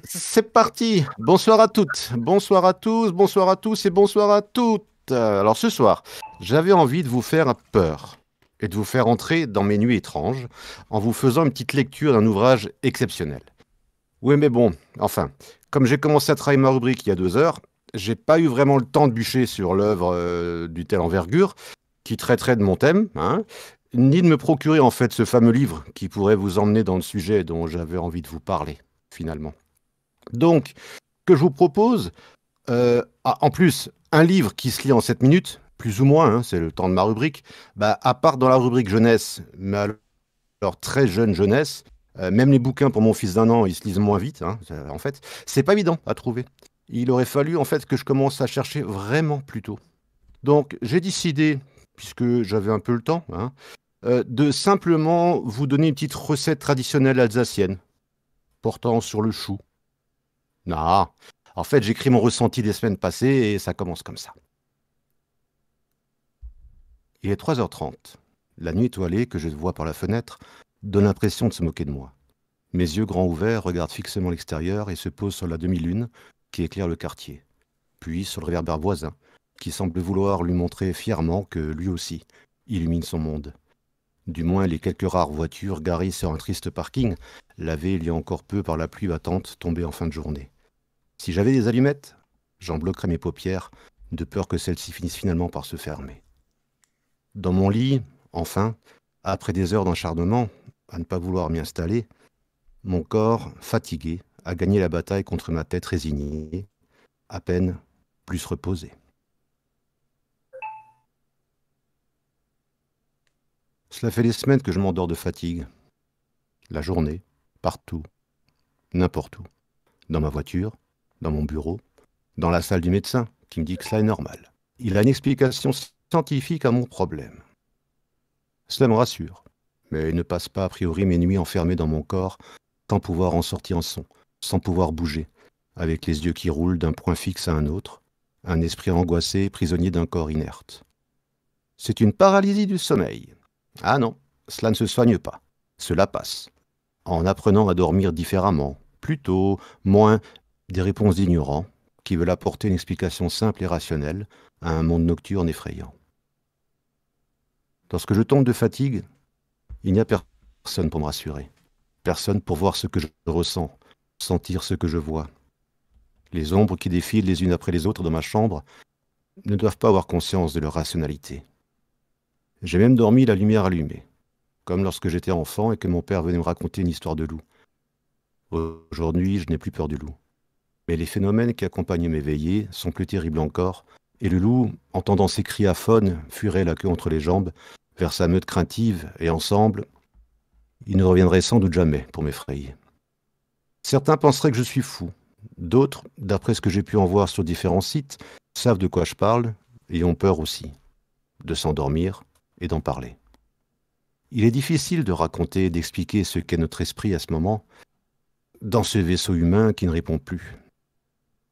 C'est parti. Bonsoir à toutes, bonsoir à tous, bonsoir à tous et bonsoir à toutes. Alors ce soir, j'avais envie de vous faire peur et de vous faire entrer dans mes nuits étranges en vous faisant une petite lecture d'un ouvrage exceptionnel. Oui, mais bon, enfin, comme j'ai commencé à travailler ma rubrique il y a 2 heures, j'ai pas eu vraiment le temps de bûcher sur l'œuvre d'une telle envergure qui traiterait de mon thème, hein, ni de me procurer en fait ce fameux livre qui pourrait vous emmener dans le sujet dont j'avais envie de vous parler, finalement. Donc, que je vous propose, en plus, un livre qui se lit en 7 minutes, plus ou moins, hein, c'est le temps de ma rubrique, bah, à part dans la rubrique jeunesse, mais alors très jeune jeunesse, même les bouquins pour mon fils d'1 an, ils se lisent moins vite, hein, en fait, c'est pas évident à trouver. Il aurait fallu en fait que je commence à chercher vraiment plus tôt. Donc, j'ai décidé, puisque j'avais un peu le temps, hein, de simplement vous donner une petite recette traditionnelle alsacienne, portant sur le chou. Non, en fait, j'écris mon ressenti des semaines passées et ça commence comme ça. Il est 3h30. La nuit étoilée que je vois par la fenêtre donne l'impression de se moquer de moi. Mes yeux grands ouverts regardent fixement l'extérieur et se posent sur la demi-lune qui éclaire le quartier, puis sur le réverbère voisin, qui semble vouloir lui montrer fièrement que lui aussi illumine son monde. Du moins les quelques rares voitures garées sur un triste parking, lavées il y a encore peu par la pluie battante tombée en fin de journée. Si j'avais des allumettes, j'en bloquerais mes paupières, de peur que celles-ci finissent finalement par se fermer. Dans mon lit, enfin, après des heures d'encharnement, à ne pas vouloir m'y installer, mon corps, fatigué, a gagné la bataille contre ma tête résignée, à peine plus reposée. Cela fait des semaines que je m'endors de fatigue, la journée, partout, n'importe où, dans ma voiture, dans mon bureau, dans la salle du médecin, qui me dit que cela est normal. Il a une explication scientifique à mon problème. Cela me rassure, mais il ne passe pas a priori mes nuits enfermées dans mon corps, sans pouvoir en sortir un son, sans pouvoir bouger, avec les yeux qui roulent d'un point fixe à un autre, un esprit angoissé, prisonnier d'un corps inerte. C'est une paralysie du sommeil. Ah non, cela ne se soigne pas, cela passe. En apprenant à dormir différemment, plus tôt, moins des réponses d'ignorants, qui veulent apporter une explication simple et rationnelle à un monde nocturne effrayant. Lorsque je tombe de fatigue, il n'y a personne pour me rassurer, personne pour voir ce que je ressens, sentir ce que je vois. Les ombres qui défilent les unes après les autres dans ma chambre ne doivent pas avoir conscience de leur rationalité. J'ai même dormi la lumière allumée, comme lorsque j'étais enfant et que mon père venait me raconter une histoire de loup. Aujourd'hui, je n'ai plus peur du loup. Mais les phénomènes qui accompagnent mes veillées sont plus terribles encore, et le loup, entendant ses cris aphones, fuirait la queue entre les jambes, vers sa meute craintive, et ensemble, ils ne reviendraient sans doute jamais pour m'effrayer. Certains penseraient que je suis fou. D'autres, d'après ce que j'ai pu en voir sur différents sites, savent de quoi je parle, et ont peur aussi, de s'endormir et d'en parler. Il est difficile de raconter, d'expliquer ce qu'est notre esprit à ce moment, dans ce vaisseau humain qui ne répond plus.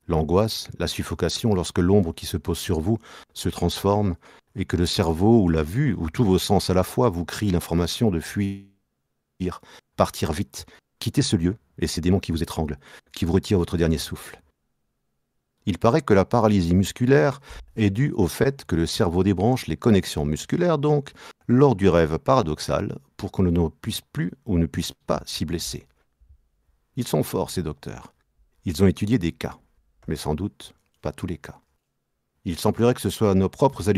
L'angoisse, la suffocation lorsque l'ombre qui se pose sur vous se transforme et que le cerveau ou la vue ou tous vos sens à la fois vous crient l'information de fuir, partir vite, quitter ce lieu et ces démons qui vous étranglent, qui vous retirent votre dernier souffle. Il paraît que la paralysie musculaire est due au fait que le cerveau débranche les connexions musculaires donc lors du rêve paradoxal pour qu'on ne puisse plus ou ne puisse pas s'y blesser. Ils sont forts ces docteurs. Ils ont étudié des cas, mais sans doute pas tous les cas. Il semblerait que ce soit nos propres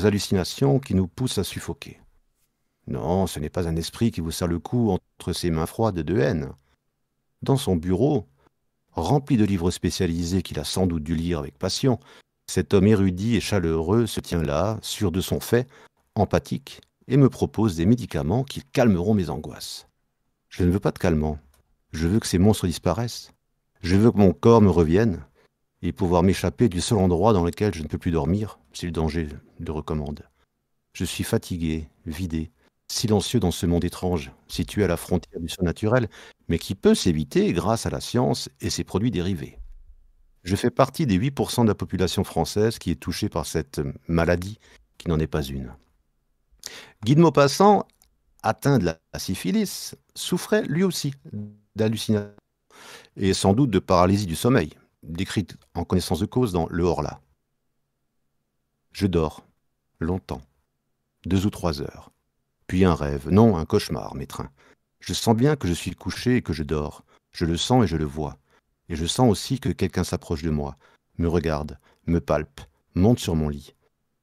hallucinations qui nous poussent à suffoquer. Non, ce n'est pas un esprit qui vous serre le cou entre ses mains froides de haine. Dans son bureau, rempli de livres spécialisés qu'il a sans doute dû lire avec passion, cet homme érudit et chaleureux se tient là, sûr de son fait, empathique, et me propose des médicaments qui calmeront mes angoisses. Je ne veux pas de calmant. Je veux que ces monstres disparaissent. Je veux que mon corps me revienne et pouvoir m'échapper du seul endroit dans lequel je ne peux plus dormir, si le danger le recommande. Je suis fatigué, vidé, silencieux dans ce monde étrange, situé à la frontière du surnaturel, mais qui peut s'éviter grâce à la science et ses produits dérivés. Je fais partie des 8% de la population française qui est touchée par cette maladie, qui n'en est pas une. Guy de Maupassant, atteint de la syphilis, souffrait lui aussi d'hallucinations et sans doute de paralysie du sommeil, décrite en connaissance de cause dans Le Horla. Je dors, longtemps, 2 ou 3 heures. Puis un rêve, non, un cauchemar, m'étreint. Je sens bien que je suis couché et que je dors. Je le sens et je le vois. Et je sens aussi que quelqu'un s'approche de moi, me regarde, me palpe, monte sur mon lit,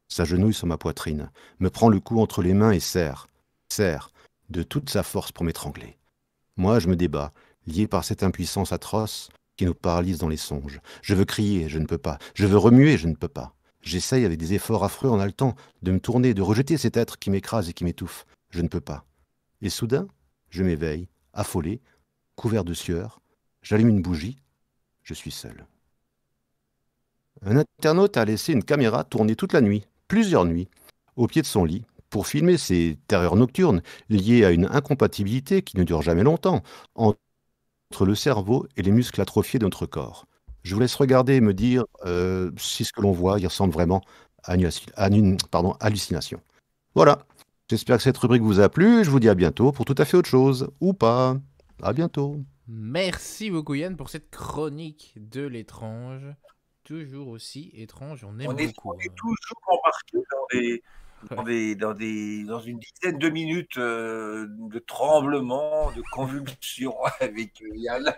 s'agenouille sur ma poitrine, me prend le cou entre les mains et serre, de toute sa force pour m'étrangler. Moi, je me débats, lié par cette impuissance atroce qui nous paralyse dans les songes. Je veux crier, je ne peux pas. Je veux remuer, je ne peux pas. J'essaye avec des efforts affreux en haletant de me tourner, de rejeter cet être qui m'écrase et qui m'étouffe. Je ne peux pas. Et soudain, je m'éveille, affolé, couvert de sueur. J'allume une bougie. Je suis seul. Un internaute a laissé une caméra tourner toute la nuit, plusieurs nuits, au pied de son lit, pour filmer ses terreurs nocturnes liées à une incompatibilité qui ne dure jamais longtemps entre le cerveau et les muscles atrophiés de notre corps. Je vous laisse regarder et me dire si ce que l'on voit y ressemble vraiment à une hallucination. Voilà. J'espère que cette rubrique vous a plu. Je vous dis à bientôt pour tout à fait autre chose. Ou pas. À bientôt. Merci beaucoup Yann pour cette chronique de l'étrange. Toujours aussi étrange, on aime beaucoup. On est toujours embarqué dans une dizaine de minutes de tremblements, de convulsions avec Yann.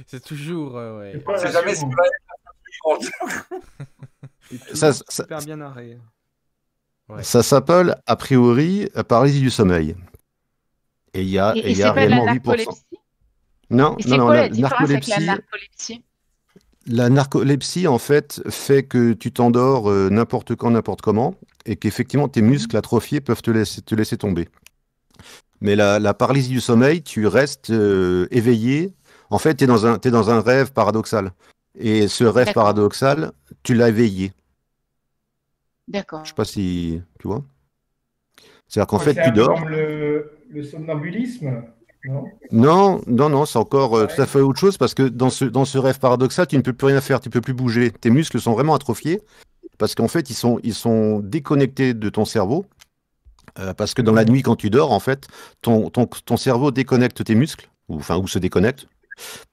C'est toujours... ouais. C'est jamais ce qui va être Ça, super bien narré. Ouais. Ça s'appelle, a priori, paralysie du sommeil. Et il y a réellement 8%. Non, la narcolepsie. La narcolepsie, en fait, fait que tu t'endors n'importe quand, n'importe comment, et qu'effectivement, tes muscles atrophiés peuvent te laisser tomber. Mais la paralysie du sommeil, tu restes éveillé. En fait, tu es dans un rêve paradoxal. Et ce rêve paradoxal, tu l'as éveillé. D'accord. Je sais pas si tu vois. C'est-à-dire qu'en fait, tu dors. Comme le somnambulisme, non? Non, c'est encore tout à fait autre chose parce que dans ce rêve paradoxal, tu ne peux plus rien faire, tu ne peux plus bouger. Tes muscles sont vraiment atrophiés parce qu'en fait, ils sont déconnectés de ton cerveau. Parce que dans la nuit, quand tu dors, en fait, ton cerveau déconnecte tes muscles, ou se déconnecte,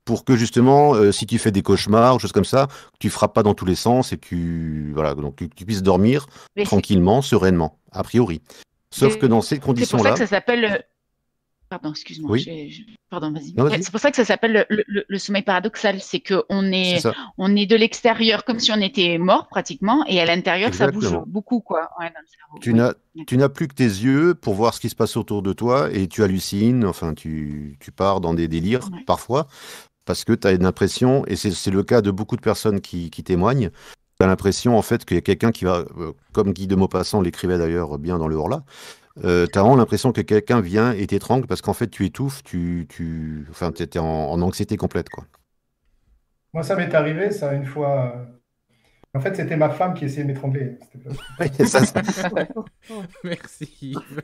pour que justement, si tu fais des cauchemars, choses comme ça, tu frappes pas dans tous les sens et donc tu puisses dormir tranquillement, sereinement, a priori. Sauf que dans ces conditions-là... C'est pour ça que ça s'appelle... Pardon, excuse-moi. Oui. Pardon, vas-y. Non, vas-y. C'est pour ça que ça s'appelle le sommeil paradoxal. C'est qu'on est de l'extérieur comme si on était mort pratiquement, et à l'intérieur, Exactement. ça bouge beaucoup, quoi. Ouais, dans le cerveau. Tu n'as plus que tes yeux pour voir ce qui se passe autour de toi et tu hallucines, enfin, tu pars dans des délires parfois, parce que tu as une impression, et c'est le cas de beaucoup de personnes qui témoignent, tu as l'impression en fait qu'il y a quelqu'un qui va, comme Guy de Maupassant l'écrivait d'ailleurs bien dans Le Horla, tu as vraiment l'impression que quelqu'un vient et t'étrangle parce qu'en fait tu étouffes, t'es en anxiété complète, quoi. Moi, ça m'est arrivé, ça, une fois. En fait, c'était ma femme qui essayait de m'étrangler. Ouais, ça, Merci Yves.